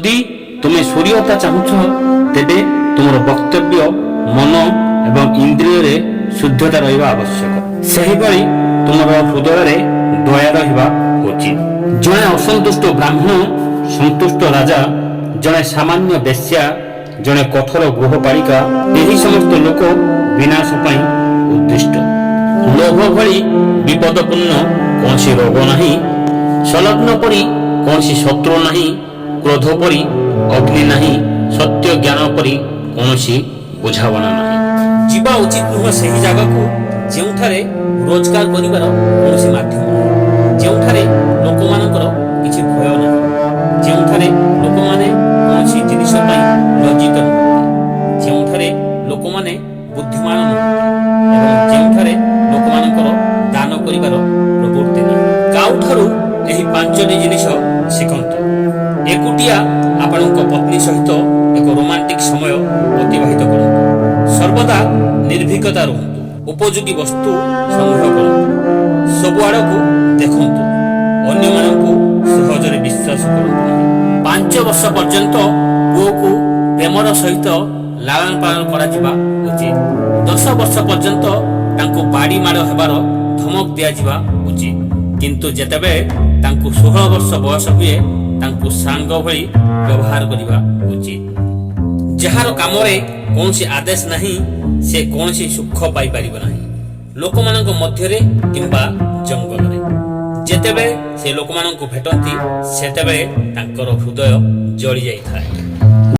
ଯଦି ତୁମେ ସୂର୍ଯ୍ୟତା ଚାହୁଁଛ ତେବେ ତୁମର ବକ୍ତବ୍ୟ ମନ ଏବଂ ଇନ୍ଦ୍ରିୟରେ ଶୁଦ୍ଧତା ରହିବା ଆବଶ୍ୟକ। ସେହିଭଳି ତୁମର ହୃଦୟରେ ଦୟା ରହିବା ଉଚିତ। ଜଣେ ଅସନ୍ତୁଷ୍ଟ ବ୍ରାହ୍ମଣ, ସନ୍ତୁଷ୍ଟ ରାଜା, ଜଣେ ସାମାନ୍ୟ ବେଶ୍ୟା, ଜଣେ କଠୋର ଗୃହପାଳିକା, ଏହି ସମସ୍ତ ଲୋକ ବିନାଶ ପାଇଁ ଉଦ୍ଦିଷ୍ଟ। ଲୋଭ ଭଳି ବିପଦପୂର୍ଣ୍ଣ କୌଣସି ରୋଗ ନାହିଁ, ସଂଲଗ୍ନ ପରି କୌଣସି ଶତ୍ରୁ ନାହିଁ, କ୍ରୋଧ ପରି ଅଗ୍ନି ନାହିଁ, ସତ୍ୟ ଜ୍ଞାନ ପରି କୌଣସି ବୁଝାବଣା ନାହିଁ। ଯିବା ଉଚିତ ନୁହେଁ ସେହି ଜାଗାକୁ ଯେଉଁଠାରେ ରୋଜଗାର କରିବାର କୌଣସି ମାଧ୍ୟମ ନାହିଁ, ଯେଉଁଠାରେ ଲୋକମାନଙ୍କର କିଛି ଭୟ ନାହିଁ, ଯେଉଁଠାରେ ଲୋକମାନେ କୌଣସି ଜିନିଷ ପାଇଁ ଲଜ୍ଜିତ ନୁହନ୍ତି, ଯେଉଁଠାରେ ଲୋକମାନେ ବୁଦ୍ଧିମାନ ନୁହନ୍ତି ଏବଂ ଯେଉଁଠାରେ ଲୋକମାନଙ୍କର ଦାନ କରିବାର ପ୍ରବୃତ୍ତି ନାହିଁ। କାଉଠାରୁ ଏହି ପାଞ୍ଚଟି ଜିନିଷ ଶିଖନ୍ତୁ। ଏକୁଟିଆ ଆପଣଙ୍କ ପତ୍ନୀ ସହିତ ଏକ ରୋମାଣ୍ଟିକ ସମୟ ଅତିବାହିତ କରନ୍ତୁ। ସର୍ବଦା ନିର୍ଭୀକତା ରୁହନ୍ତୁ। ଉପଯୋଗୀ ବସ୍ତୁ ସଂଗ୍ରହ କରନ୍ତୁ। ସବୁଆଡ଼କୁ ଦେଖନ୍ତୁ। ଅନ୍ୟମାନଙ୍କୁ ସହଜରେ ବିଶ୍ୱାସ କରନ୍ତୁ ନାହିଁ। 5 ବର୍ଷ ପର୍ଯ୍ୟନ୍ତ ପୁଅକୁ ପ୍ରେମର ସହିତ ଲାଳନ ପାଳନ କରାଯିବା ଉଚିତ। 10 ବର୍ଷ ପର୍ଯ୍ୟନ୍ତ ତାଙ୍କୁ ବାଡ଼ି ମାଡ଼ ହେବାର ଧମକ ଦିଆଯିବା ଉଚିତ। କିନ୍ତୁ ଯେତେବେଳେ ତାଙ୍କୁ 16 ବର୍ଷ ବୟସ ହୁଏ ତାଙ୍କୁ ସାଙ୍ଗ ଭଳି ବ୍ୟବହାର କରିବା ଉଚିତ। ଯାହାର କାମରେ କୌଣସି ଆଦେଶ ନାହିଁ ସେ କୌଣସି ସୁଖ ପାଇପାରିବ ନାହିଁ, ଲୋକମାନଙ୍କ ମଧ୍ୟରେ କିମ୍ବା ଜଙ୍ଗଲରେ। ଯେତେବେଳେ ସେ ଲୋକମାନଙ୍କୁ ଭେଟନ୍ତି ସେତେବେଳେ ତାଙ୍କର ହୃଦୟ ଜଳି ଯାଇଥାଏ।